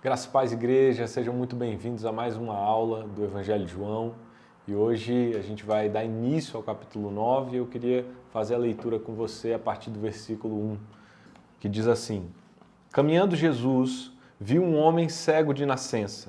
Graça e paz, igreja, sejam muito bem-vindos a mais uma aula do Evangelho de João. E hoje a gente vai dar início ao capítulo 9 e eu queria fazer a leitura com você a partir do versículo 1, que diz assim: Caminhando Jesus, viu um homem cego de nascença.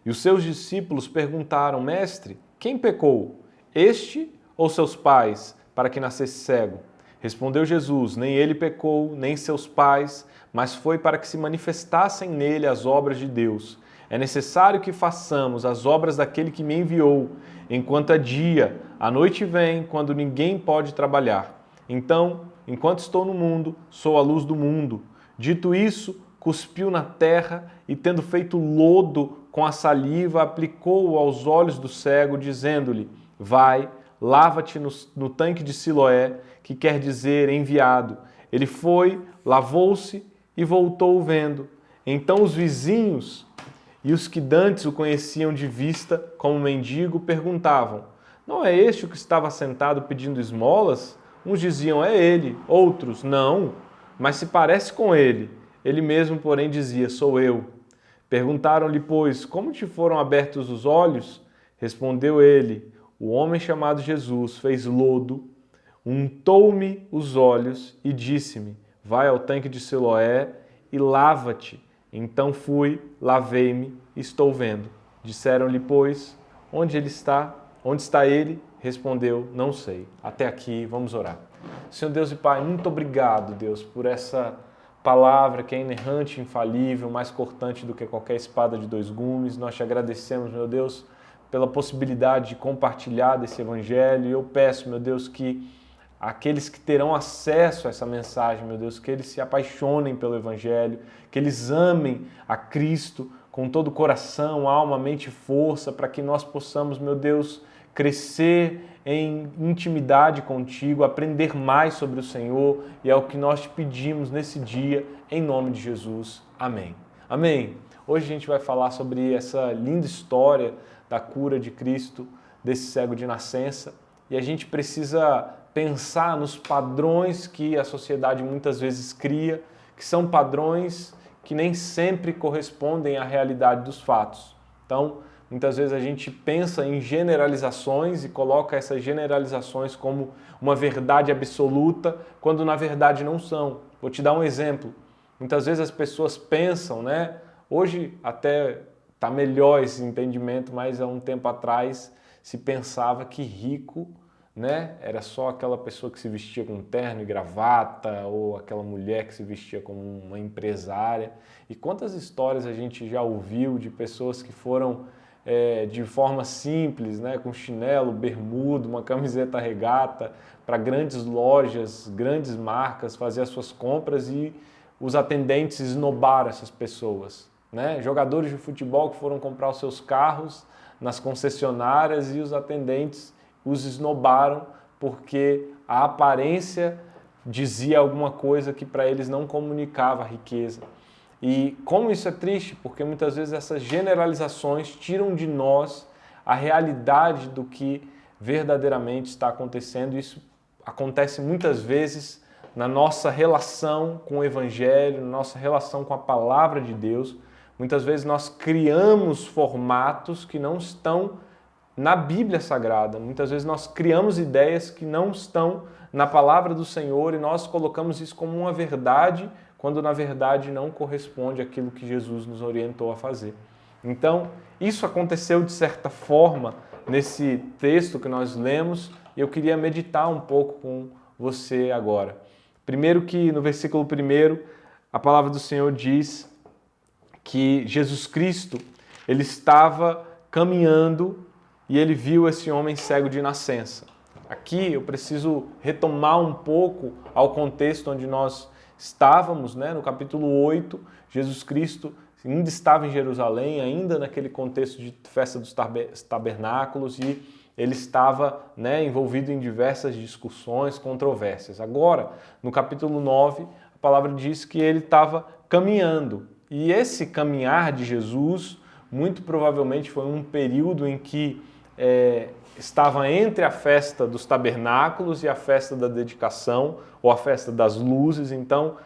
E os seus discípulos perguntaram: Mestre, quem pecou, este ou seus pais, para que nascesse cego? Respondeu Jesus: Nem ele pecou, nem seus pais, mas foi para que se manifestassem nele as obras de Deus. É necessário que façamos as obras daquele que me enviou, enquanto é dia. A noite vem, quando ninguém pode trabalhar. Então, enquanto estou no mundo, sou a luz do mundo. Dito isso, cuspiu na terra e, tendo feito lodo com a saliva, aplicou-o aos olhos do cego, dizendo-lhe: Vai, lava-te no tanque de Siloé, que quer dizer enviado. Ele foi, lavou-se e voltou vendo. Então os vizinhos e os que dantes o conheciam de vista como mendigo perguntavam: Não é este o que estava sentado pedindo esmolas? Uns diziam: É ele. Outros: Não, mas se parece com ele. Ele mesmo, porém, dizia: Sou eu. Perguntaram-lhe, pois, como te foram abertos os olhos? Respondeu ele: O homem chamado Jesus fez lodo, untou-me os olhos e disse-me: Vai ao tanque de Siloé e lava-te. Então fui, lavei-me e estou vendo. Disseram-lhe, pois, onde ele está? Onde está ele? Respondeu: Não sei. Até aqui, vamos orar. Senhor Deus e Pai, muito obrigado, Deus, por essa palavra que é inerrante, infalível, mais cortante do que qualquer espada de dois gumes. Nós te agradecemos, meu Deus, pela possibilidade de compartilhar desse evangelho. E eu peço, meu Deus, que aqueles que terão acesso a essa mensagem, meu Deus, que eles se apaixonem pelo evangelho, que eles amem a Cristo com todo o coração, alma, mente e força, para que nós possamos, meu Deus, crescer em intimidade contigo, aprender mais sobre o Senhor, e é o que nós te pedimos nesse dia, em nome de Jesus. Amém. Amém. Hoje a gente vai falar sobre essa linda história da cura de Cristo, desse cego de nascença, e a gente precisa pensar nos padrões que a sociedade muitas vezes cria, que são padrões que nem sempre correspondem à realidade dos fatos. Então, muitas vezes a gente pensa em generalizações e coloca essas generalizações como uma verdade absoluta, quando na verdade não são. Vou te dar um exemplo. Muitas vezes as pessoas pensam, né? Hoje até está melhor esse entendimento, mas há um tempo atrás se pensava que rico, né, era só aquela pessoa que se vestia com terno e gravata, ou aquela mulher que se vestia como uma empresária. E quantas histórias a gente já ouviu de pessoas que foram de forma simples, né, com chinelo, bermuda, uma camiseta regata, para grandes lojas, grandes marcas, fazer as suas compras e os atendentes esnobaram essas pessoas. Né? Jogadores de futebol que foram comprar os seus carros nas concessionárias e os atendentes os esnobaram porque a aparência dizia alguma coisa que para eles não comunicava a riqueza. E como isso é triste, porque muitas vezes essas generalizações tiram de nós a realidade do que verdadeiramente está acontecendo. Isso acontece muitas vezes na nossa relação com o Evangelho, na nossa relação com a Palavra de Deus. Muitas vezes nós criamos formatos que não estão na Bíblia Sagrada. Muitas vezes nós criamos ideias que não estão na Palavra do Senhor e nós colocamos isso como uma verdade, quando na verdade não corresponde àquilo que Jesus nos orientou a fazer. Então, isso aconteceu de certa forma nesse texto que nós lemos e eu queria meditar um pouco com você agora. Primeiro que no versículo 1, a palavra do Senhor diz que Jesus Cristo, ele estava caminhando e ele viu esse homem cego de nascença. Aqui eu preciso retomar um pouco ao contexto onde nós estávamos, né? No capítulo 8, Jesus Cristo ainda estava em Jerusalém, ainda naquele contexto de festa dos tabernáculos, e ele estava, né, envolvido em diversas discussões, controvérsias. Agora, no capítulo 9, a palavra diz que ele estava caminhando. E esse caminhar de Jesus, muito provavelmente foi um período em que estava entre a festa dos tabernáculos e a festa da dedicação, ou a festa das luzes. Então,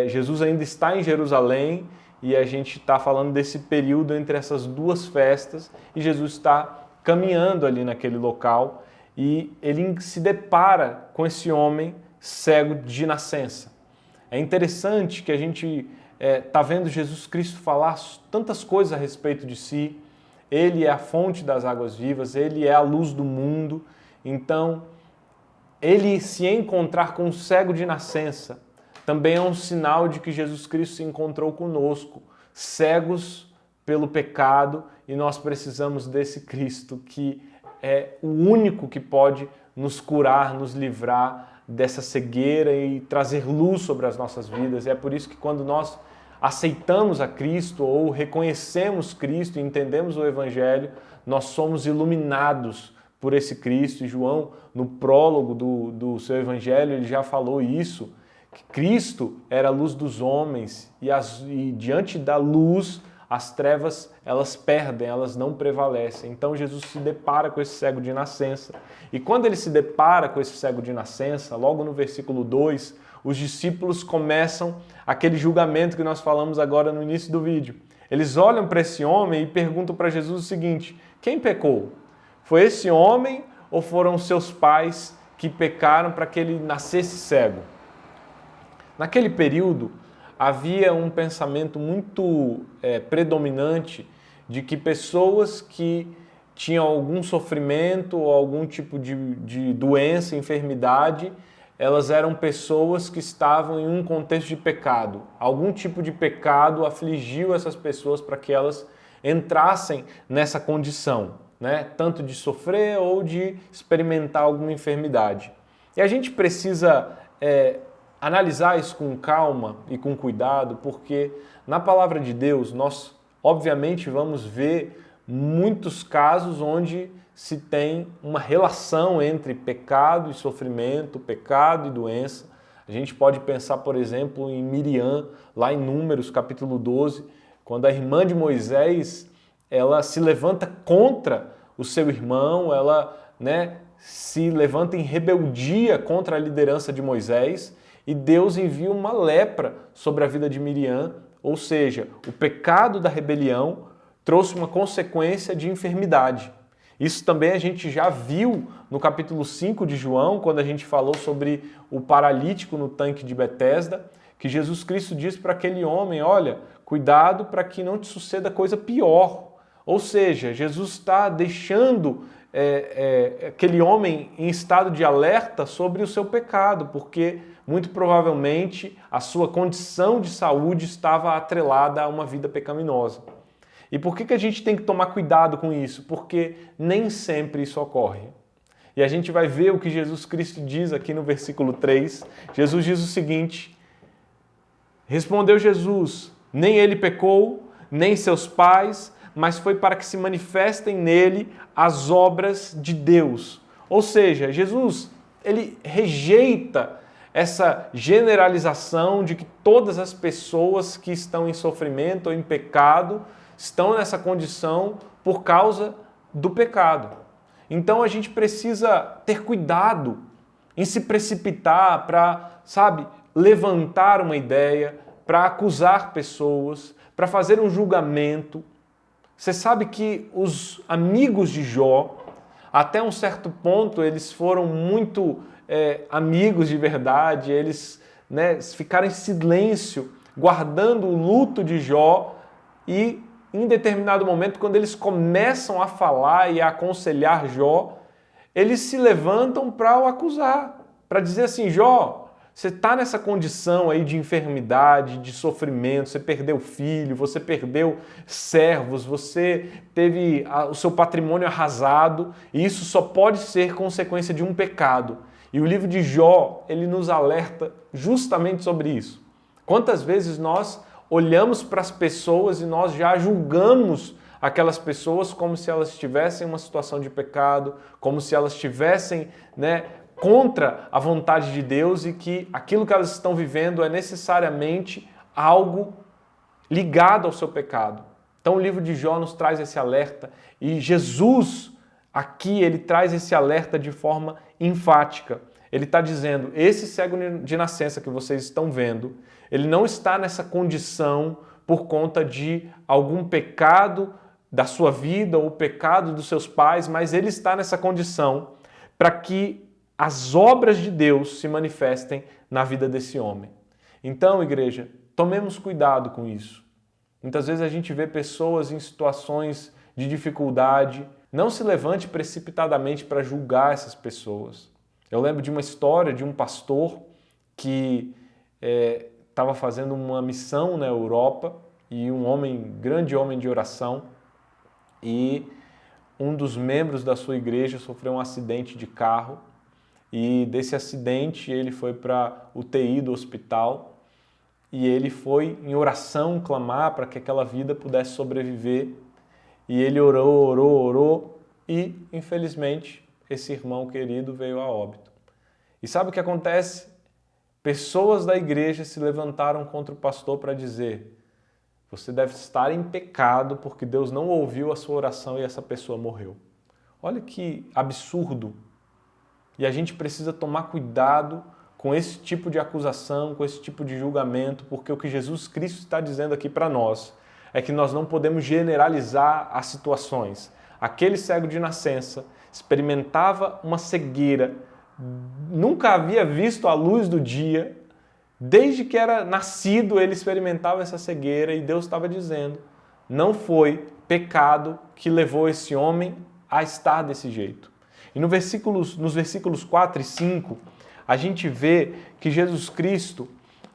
Jesus ainda está em Jerusalém e a gente está falando desse período entre essas duas festas e Jesus está caminhando ali naquele local e ele se depara com esse homem cego de nascença. É interessante que a gente está vendo Jesus Cristo falar tantas coisas a respeito de si. Ele é a fonte das águas vivas, ele é a luz do mundo. Então, ele se encontrar com um cego de nascença também é um sinal de que Jesus Cristo se encontrou conosco, cegos pelo pecado, e nós precisamos desse Cristo que é o único que pode nos curar, nos livrar dessa cegueira e trazer luz sobre as nossas vidas. E é por isso que quando nós aceitamos a Cristo ou reconhecemos Cristo e entendemos o Evangelho, nós somos iluminados por esse Cristo. E João, no prólogo do seu Evangelho, ele já falou isso, que Cristo era a luz dos homens e diante da luz as trevas elas perdem, elas não prevalecem. Então Jesus se depara com esse cego de nascença. E quando ele se depara com esse cego de nascença, logo no versículo 2, os discípulos começam aquele julgamento que nós falamos agora no início do vídeo. Eles olham para esse homem e perguntam para Jesus o seguinte: quem pecou? Foi esse homem ou foram seus pais que pecaram para que ele nascesse cego? Naquele período, havia um pensamento muito predominante de que pessoas que tinham algum sofrimento ou algum tipo de doença, enfermidade, elas eram pessoas que estavam em um contexto de pecado. Algum tipo de pecado afligiu essas pessoas para que elas entrassem nessa condição, né? Tanto de sofrer ou de experimentar alguma enfermidade. E a gente precisa analisar isso com calma e com cuidado, porque na palavra de Deus nós, obviamente, vamos ver muitos casos onde se tem uma relação entre pecado e sofrimento, pecado e doença. A gente pode pensar, por exemplo, em Miriam, lá em Números, capítulo 12, quando a irmã de Moisés, ela se levanta contra o seu irmão, ela, se levanta em rebeldia contra a liderança de Moisés, e Deus envia uma lepra sobre a vida de Miriam, ou seja, o pecado da rebelião trouxe uma consequência de enfermidade. Isso também a gente já viu no capítulo 5 de João, quando a gente falou sobre o paralítico no tanque de Betesda, que Jesus Cristo disse para aquele homem: olha, cuidado para que não te suceda coisa pior. Ou seja, Jesus está deixando aquele homem em estado de alerta sobre o seu pecado, porque muito provavelmente a sua condição de saúde estava atrelada a uma vida pecaminosa. E por que a gente tem que tomar cuidado com isso? Porque nem sempre isso ocorre. E a gente vai ver o que Jesus Cristo diz aqui no versículo 3. Jesus diz o seguinte: respondeu Jesus, nem ele pecou, nem seus pais, mas foi para que se manifestem nele as obras de Deus. Ou seja, Jesus, ele rejeita essa generalização de que todas as pessoas que estão em sofrimento ou em pecado estão nessa condição por causa do pecado. Então a gente precisa ter cuidado em se precipitar para, levantar uma ideia, para acusar pessoas, para fazer um julgamento. Você sabe que os amigos de Jó, até um certo ponto, eles foram muito amigos de verdade, eles ficaram em silêncio, guardando o luto de Jó, e em determinado momento, quando eles começam a falar e a aconselhar Jó, eles se levantam para o acusar, para dizer assim: Jó, você está nessa condição aí de enfermidade, de sofrimento, você perdeu filho, você perdeu servos, você teve o seu patrimônio arrasado, e isso só pode ser consequência de um pecado. E o livro de Jó, ele nos alerta justamente sobre isso. Quantas vezes nós olhamos para as pessoas e nós já julgamos aquelas pessoas como se elas estivessem em uma situação de pecado, como se elas estivessem, contra a vontade de Deus, e que aquilo que elas estão vivendo é necessariamente algo ligado ao seu pecado. Então o livro de Jó nos traz esse alerta, e Jesus aqui ele traz esse alerta de forma enfática. Ele está dizendo: esse cego de nascença que vocês estão vendo, ele não está nessa condição por conta de algum pecado da sua vida ou pecado dos seus pais, mas ele está nessa condição para que as obras de Deus se manifestem na vida desse homem. Então, igreja, tomemos cuidado com isso. Muitas vezes a gente vê pessoas em situações de dificuldade. Não se levante precipitadamente para julgar essas pessoas. Eu lembro de uma história de um pastor que estava fazendo uma missão na Europa e grande homem de oração, e um dos membros da sua igreja sofreu um acidente de carro e desse acidente ele foi para UTI do hospital e ele foi em oração clamar para que aquela vida pudesse sobreviver e ele orou e infelizmente esse irmão querido veio a óbito. E sabe o que acontece? Pessoas da igreja se levantaram contra o pastor para dizer: você deve estar em pecado porque Deus não ouviu a sua oração e essa pessoa morreu. Olha que absurdo. E a gente precisa tomar cuidado com esse tipo de acusação, com esse tipo de julgamento, porque o que Jesus Cristo está dizendo aqui para nós é que nós não podemos generalizar as situações. Aquele cego de nascença experimentava uma cegueira, nunca havia visto a luz do dia. Desde que era nascido, ele experimentava essa cegueira e Deus estava dizendo: não foi pecado que levou esse homem a estar desse jeito. E nos versículos 4 e 5, a gente vê que Jesus Cristo,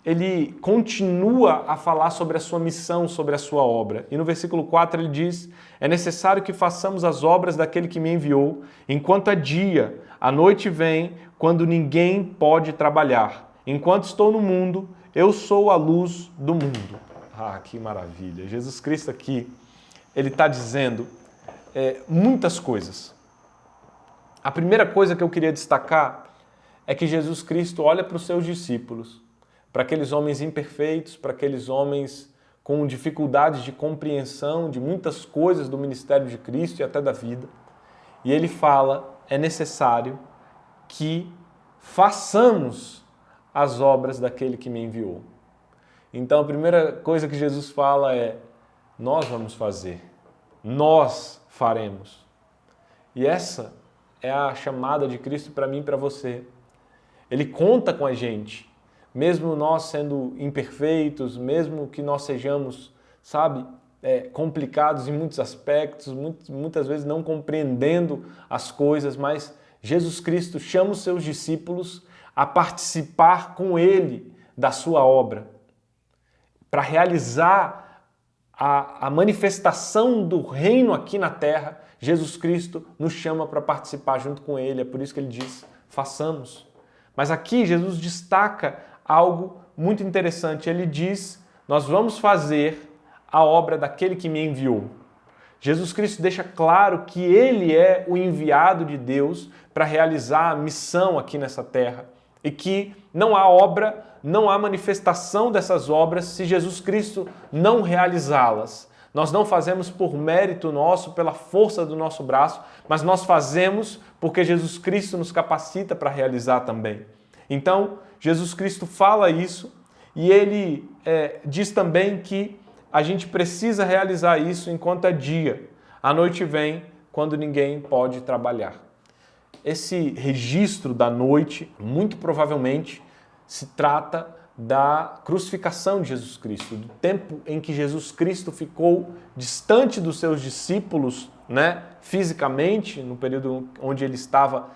ele continua a falar sobre a sua missão, sobre a sua obra. E no versículo 4 ele diz: é necessário que façamos as obras daquele que me enviou, enquanto é dia, a noite vem, quando ninguém pode trabalhar. Enquanto estou no mundo, eu sou a luz do mundo. Ah, que maravilha! Jesus Cristo aqui, ele está dizendo muitas coisas. A primeira coisa que eu queria destacar é que Jesus Cristo olha para os seus discípulos, para aqueles homens imperfeitos, para aqueles homens com dificuldades de compreensão de muitas coisas do ministério de Cristo e até da vida. E ele fala: é necessário que façamos as obras daquele que me enviou. Então a primeira coisa que Jesus fala é: nós vamos fazer, nós faremos. E essa é a chamada de Cristo para mim e para você. Ele conta com a gente, mesmo nós sendo imperfeitos, mesmo que nós sejamos, complicados em muitos aspectos, muitas vezes não compreendendo as coisas, mas Jesus Cristo chama os seus discípulos a participar com ele da sua obra, para realizar a manifestação do reino aqui na terra. Jesus Cristo nos chama para participar junto com ele, é por isso que ele diz: façamos. Mas aqui Jesus destaca algo muito interessante, ele diz: nós vamos fazer a obra daquele que me enviou. Jesus Cristo deixa claro que ele é o enviado de Deus para realizar a missão aqui nessa terra e que não há obra, não há manifestação dessas obras se Jesus Cristo não realizá-las. Nós não fazemos por mérito nosso, pela força do nosso braço, mas nós fazemos porque Jesus Cristo nos capacita para realizar também. Então, Jesus Cristo fala isso e ele diz também que a gente precisa realizar isso enquanto é dia. A noite vem quando ninguém pode trabalhar. Esse registro da noite, muito provavelmente, se trata da crucificação de Jesus Cristo, do tempo em que Jesus Cristo ficou distante dos seus discípulos, fisicamente, no período onde ele estava,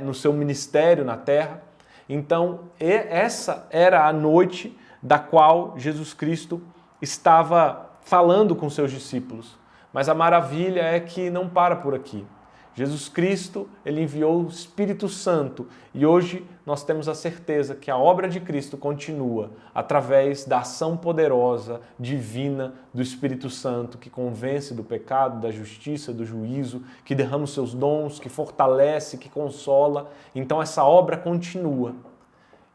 no seu ministério na terra. Então, essa era a noite da qual Jesus Cristo estava falando com seus discípulos. Mas a maravilha é que não para por aqui. Jesus Cristo, ele enviou o Espírito Santo e hoje nós temos a certeza que a obra de Cristo continua através da ação poderosa, divina do Espírito Santo, que convence do pecado, da justiça, do juízo, que derrama os seus dons, que fortalece, que consola. Então essa obra continua.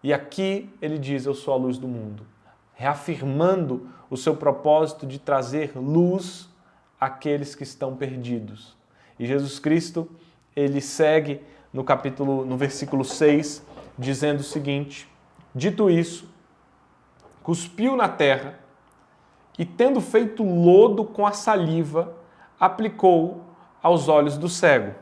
E aqui ele diz: eu sou a luz do mundo, reafirmando o seu propósito de trazer luz àqueles que estão perdidos. E Jesus Cristo, ele segue no versículo 6, dizendo o seguinte: dito isso, cuspiu na terra e, tendo feito lodo com a saliva, aplicou aos olhos do cego.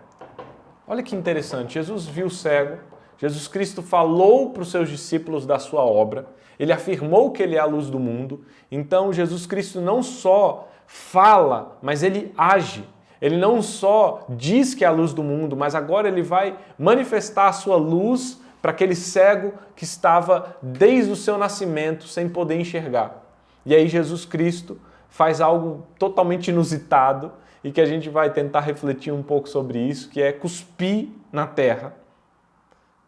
Olha que interessante, Jesus viu o cego, Jesus Cristo falou para os seus discípulos da sua obra, ele afirmou que ele é a luz do mundo, então Jesus Cristo não só fala, mas ele age. Ele não só diz que é a luz do mundo, mas agora ele vai manifestar a sua luz para aquele cego que estava desde o seu nascimento sem poder enxergar. E aí Jesus Cristo faz algo totalmente inusitado e que a gente vai tentar refletir um pouco sobre isso, que é cuspir na terra,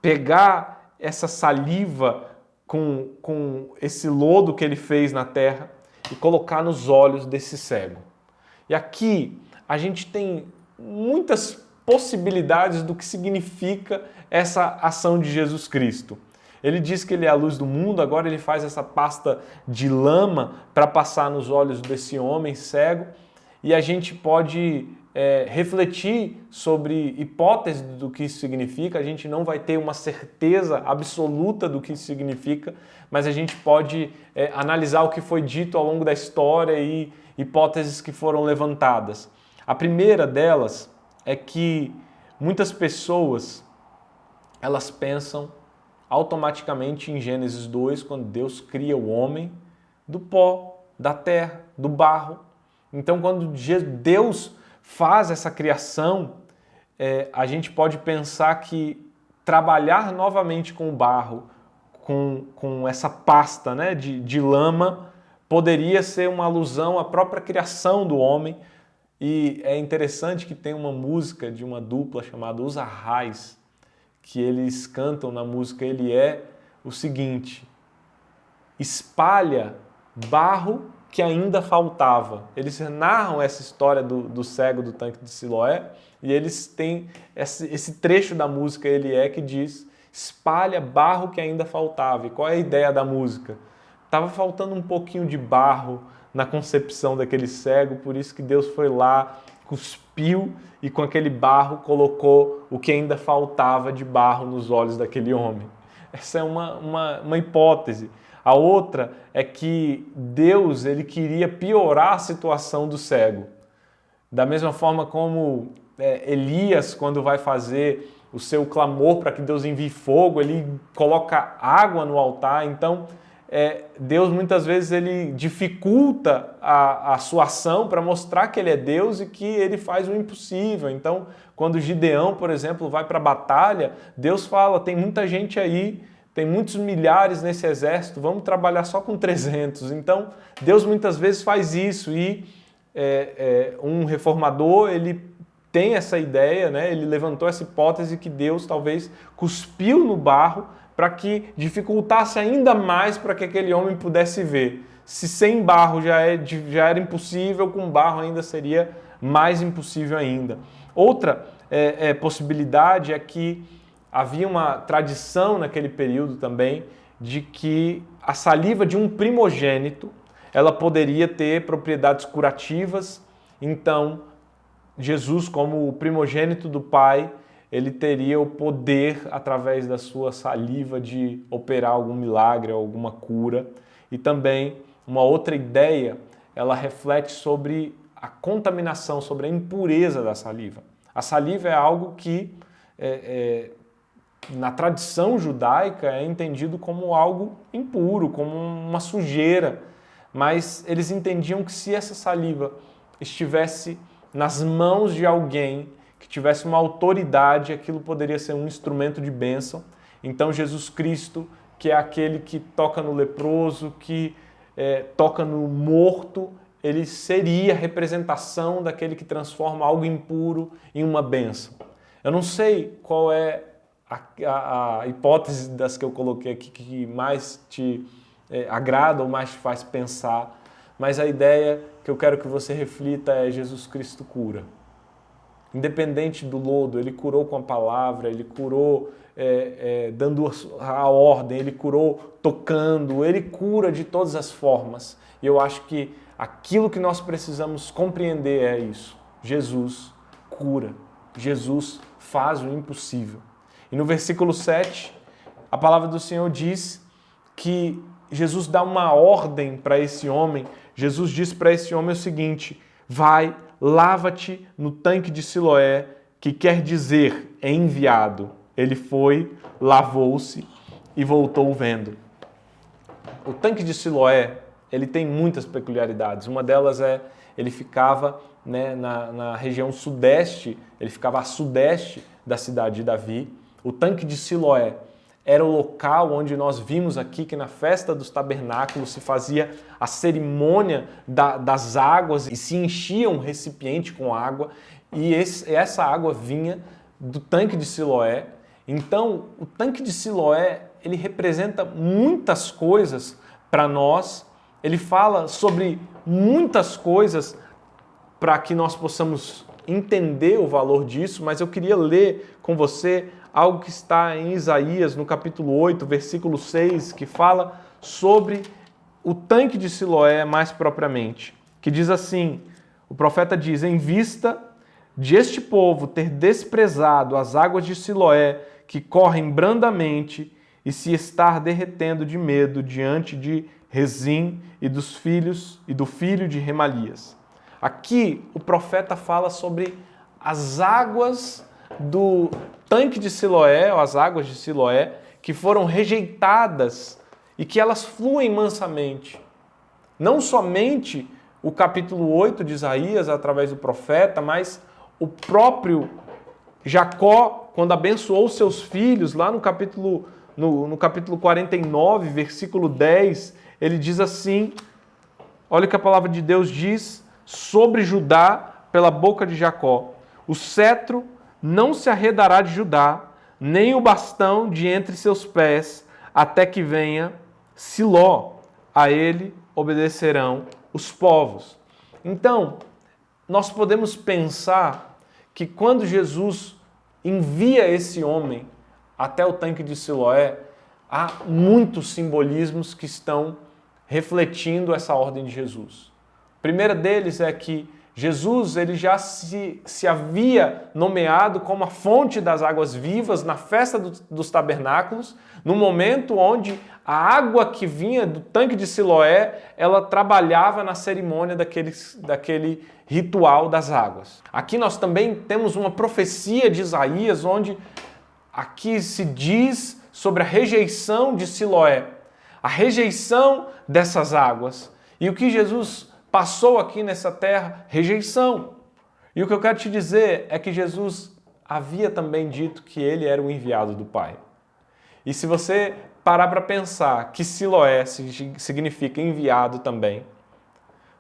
pegar essa saliva com esse lodo que ele fez na terra e colocar nos olhos desse cego. E aqui a gente tem muitas possibilidades do que significa essa ação de Jesus Cristo. Ele diz que ele é a luz do mundo, agora ele faz essa pasta de lama para passar nos olhos desse homem cego, e a gente pode refletir sobre hipóteses do que isso significa. A gente não vai ter uma certeza absoluta do que isso significa, mas a gente pode analisar o que foi dito ao longo da história e hipóteses que foram levantadas. A primeira delas é que muitas pessoas elas pensam automaticamente em Gênesis 2, quando Deus cria o homem do pó, da terra, do barro. Então, quando Deus faz essa criação, a gente pode pensar que trabalhar novamente com o barro, com essa pasta, né, de lama, poderia ser uma alusão à própria criação do homem. E é interessante que tem uma música de uma dupla chamada Os Arrais, que eles cantam na música, ele é o seguinte: espalha barro que ainda faltava. Eles narram essa história do cego do tanque de Siloé e eles têm esse trecho da música, ele é que diz: espalha barro que ainda faltava. E qual é a ideia da música? Estava faltando um pouquinho de barro na concepção daquele cego, por isso que Deus foi lá, cuspiu e com aquele barro colocou o que ainda faltava de barro nos olhos daquele homem. Essa é uma hipótese. A outra é que Deus ele queria piorar a situação do cego. Da mesma forma como Elias, quando vai fazer o seu clamor para que Deus envie fogo, ele coloca água no altar. Então, Deus muitas vezes ele dificulta a sua ação para mostrar que ele é Deus e que ele faz o impossível. Então, quando Gideão, por exemplo, vai para a batalha, Deus fala, tem muita gente aí, tem muitos milhares nesse exército, vamos trabalhar só com 300. Então, Deus muitas vezes faz isso e um reformador, ele tem essa ideia, né? Ele levantou essa hipótese que Deus talvez cuspiu no barro para que dificultasse ainda mais para que aquele homem pudesse ver. Se sem barro já era impossível, com barro ainda seria mais impossível ainda. Outra possibilidade é que havia uma tradição naquele período também de que a saliva de um primogênito ela poderia ter propriedades curativas. Então, Jesus, como o primogênito do Pai, ele teria o poder, através da sua saliva, de operar algum milagre, alguma cura. E também, uma outra ideia, ela reflete sobre a contaminação, sobre a impureza da saliva. A saliva é algo que, na tradição judaica, é entendido como algo impuro, como uma sujeira. Mas eles entendiam que se essa saliva estivesse nas mãos de alguém que tivesse uma autoridade, aquilo poderia ser um instrumento de bênção. Então Jesus Cristo, que é aquele que toca no leproso, que toca no morto, ele seria a representação daquele que transforma algo impuro em uma bênção. Eu não sei qual é a hipótese das que eu coloquei aqui que mais te agrada ou mais te faz pensar, mas a ideia que eu quero que você reflita é: Jesus Cristo cura. Independente do lodo, ele curou com a palavra, ele curou dando a ordem, ele curou tocando, ele cura de todas as formas. E eu acho que aquilo que nós precisamos compreender é isso: Jesus cura, Jesus faz o impossível. E no versículo 7, a palavra do Senhor diz que Jesus dá uma ordem para esse homem Jesus disse para esse homem o seguinte: vai, lava-te no tanque de Siloé, que quer dizer enviado. Ele foi, lavou-se e voltou vendo. O tanque de Siloé, ele tem muitas peculiaridades. Uma delas é, ele ficava na região sudeste, ele ficava a sudeste da cidade de Davi. O tanque de Siloé era o local onde nós vimos aqui que na festa dos tabernáculos se fazia a cerimônia das águas e se enchia um recipiente com água e essa água vinha do tanque de Siloé. Então, o tanque de Siloé, ele representa muitas coisas para nós, ele fala sobre muitas coisas para que nós possamos entender o valor disso, mas eu queria ler com você algo que está em Isaías, no capítulo 8, versículo 6, que fala sobre o tanque de Siloé mais propriamente, que diz assim, o profeta diz: em vista de este povo ter desprezado as águas de Siloé, que correm brandamente, e se estar derretendo de medo diante de Rezim e do filho de Remalias. Aqui o profeta fala sobre as águas do tanque de Siloé, ou as águas de Siloé, que foram rejeitadas e que elas fluem mansamente. Não somente o capítulo 8 de Isaías, através do profeta, mas o próprio Jacó, quando abençoou seus filhos, lá no capítulo 49, versículo 10, ele diz assim, olha o que a palavra de Deus diz sobre Judá pela boca de Jacó: o cetro não se arredará de Judá, nem o bastão de entre seus pés, até que venha Siló. A ele obedecerão os povos. Então, nós podemos pensar que quando Jesus envia esse homem até o tanque de Siloé, há muitos simbolismos que estão refletindo essa ordem de Jesus. O primeiro deles é que Jesus ele já se havia nomeado como a fonte das águas vivas na festa dos tabernáculos, no momento onde a água que vinha do tanque de Siloé, ela trabalhava na cerimônia daquele ritual das águas. Aqui nós também temos uma profecia de Isaías, onde aqui se diz sobre a rejeição de Siloé, a rejeição dessas águas. E o que Jesus passou aqui nessa terra? Rejeição. E o que eu quero te dizer é que Jesus havia também dito que ele era o enviado do Pai. E se você parar para pensar que Siloé significa enviado também,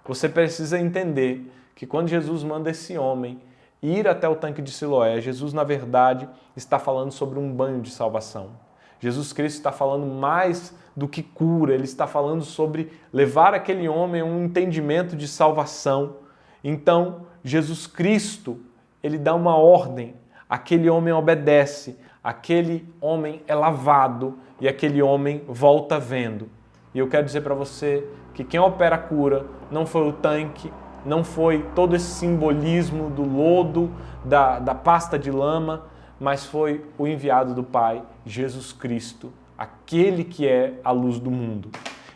você precisa entender que quando Jesus manda esse homem ir até o tanque de Siloé, Jesus, na verdade, está falando sobre um banho de salvação. Jesus Cristo está falando mais do que cura, ele está falando sobre levar aquele homem a um entendimento de salvação. Então, Jesus Cristo, ele dá uma ordem, aquele homem obedece, aquele homem é lavado e aquele homem volta vendo. E eu quero dizer para você que quem opera a cura não foi o tanque, não foi todo esse simbolismo do lodo, da pasta de lama, mas foi o enviado do Pai, Jesus Cristo, aquele que é a luz do mundo.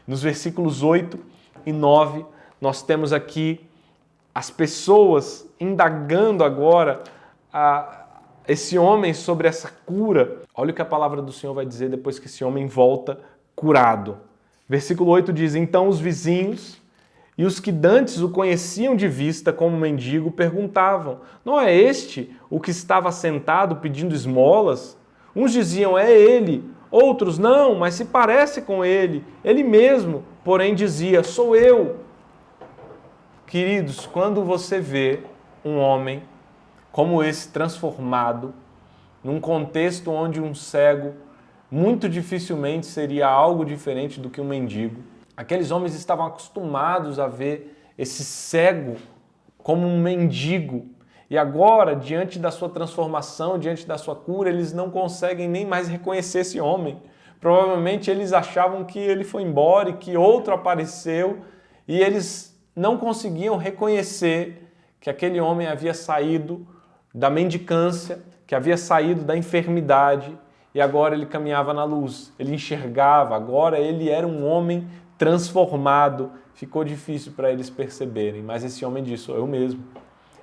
Nos versículos 8 e 9, nós temos aqui as pessoas indagando agora esse homem sobre essa cura. Olha o que a palavra do Senhor vai dizer depois que esse homem volta curado. Versículo 8 diz: então os vizinhos e os que dantes o conheciam de vista como mendigo perguntavam: não é este o que estava sentado pedindo esmolas? Uns diziam: é ele. Outros: não, mas se parece com ele. Ele mesmo, porém, dizia: sou eu. Queridos, quando você vê um homem como esse transformado, num contexto onde um cego muito dificilmente seria algo diferente do que um mendigo, aqueles homens estavam acostumados a ver esse cego como um mendigo. E agora, diante da sua transformação, diante da sua cura, eles não conseguem nem mais reconhecer esse homem. Provavelmente eles achavam que ele foi embora e que outro apareceu, e eles não conseguiam reconhecer que aquele homem havia saído da mendicância, que havia saído da enfermidade, e agora ele caminhava na luz, ele enxergava, agora ele era um homem transformado, ficou difícil para eles perceberem, mas esse homem disse, sou eu mesmo.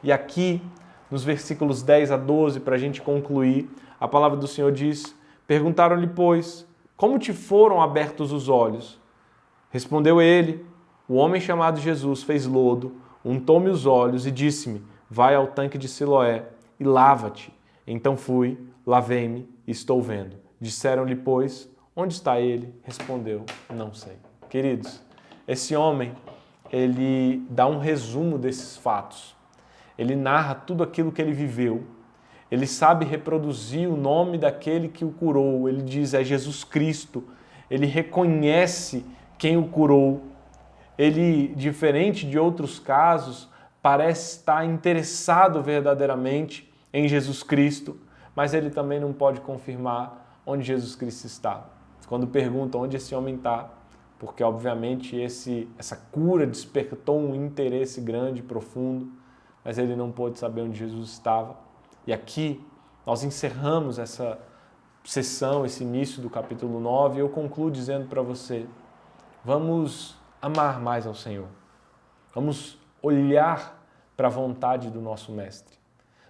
E aqui, nos versículos 10 a 12, para a gente concluir, a palavra do Senhor diz, perguntaram-lhe, pois, como te foram abertos os olhos? Respondeu ele, o homem chamado Jesus fez lodo, untou-me os olhos e disse-me, vai ao tanque de Siloé e lava-te. Então fui, lavei-me e estou vendo. Disseram-lhe, pois, onde está ele? Respondeu, não sei. Queridos, esse homem, ele dá um resumo desses fatos. Ele narra tudo aquilo que ele viveu. Ele sabe reproduzir o nome daquele que o curou. Ele diz, é Jesus Cristo. Ele reconhece quem o curou. Ele, diferente de outros casos, parece estar interessado verdadeiramente em Jesus Cristo, mas ele também não pode confirmar onde Jesus Cristo está. Quando perguntam onde esse homem está, porque obviamente essa cura despertou um interesse grande, profundo, mas ele não pôde saber onde Jesus estava. E aqui nós encerramos essa sessão, esse início do capítulo 9, e eu concluo dizendo para você, vamos amar mais ao Senhor. Vamos olhar para a vontade do nosso Mestre.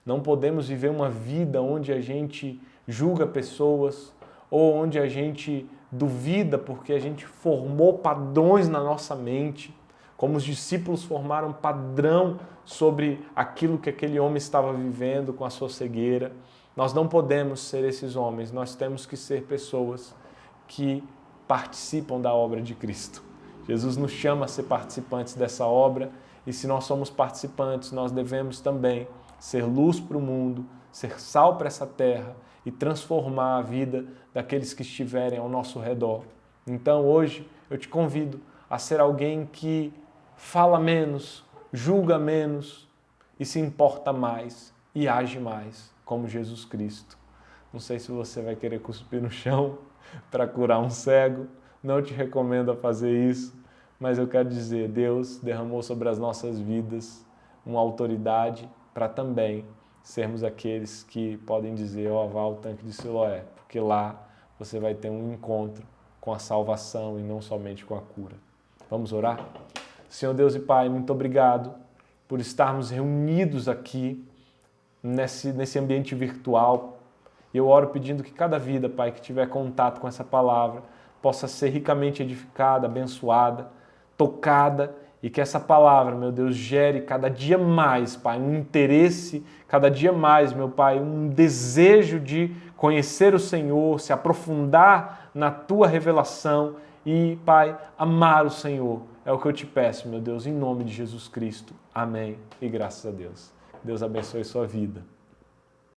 Não podemos viver uma vida onde a gente julga pessoas ou onde a gente duvida porque a gente formou padrões na nossa mente, como os discípulos formaram padrão sobre aquilo que aquele homem estava vivendo com a sua cegueira. Nós não podemos ser esses homens, nós temos que ser pessoas que participam da obra de Cristo. Jesus nos chama a ser participantes dessa obra e se nós somos participantes, nós devemos também ser luz para o mundo, ser sal para essa terra e transformar a vida daqueles que estiverem ao nosso redor. Então hoje eu te convido a ser alguém que fala menos, julga menos e se importa mais e age mais, como Jesus Cristo. Não sei se você vai querer cuspir no chão para curar um cego, não te recomendo a fazer isso, mas eu quero dizer, Deus derramou sobre as nossas vidas uma autoridade para também sermos aqueles que podem dizer, ó, vá ao tanque de Siloé, porque lá você vai ter um encontro com a salvação e não somente com a cura. Vamos orar? Senhor Deus e Pai, muito obrigado por estarmos reunidos aqui nesse ambiente virtual. E eu oro pedindo que cada vida, Pai, que tiver contato com essa palavra, possa ser ricamente edificada, abençoada, tocada, e que essa palavra, meu Deus, gere cada dia mais, Pai, um interesse, cada dia mais, meu Pai, um desejo de conhecer o Senhor, se aprofundar na Tua revelação e, Pai, amar o Senhor. É o que eu te peço, meu Deus, em nome de Jesus Cristo. Amém e graças a Deus. Deus abençoe sua vida.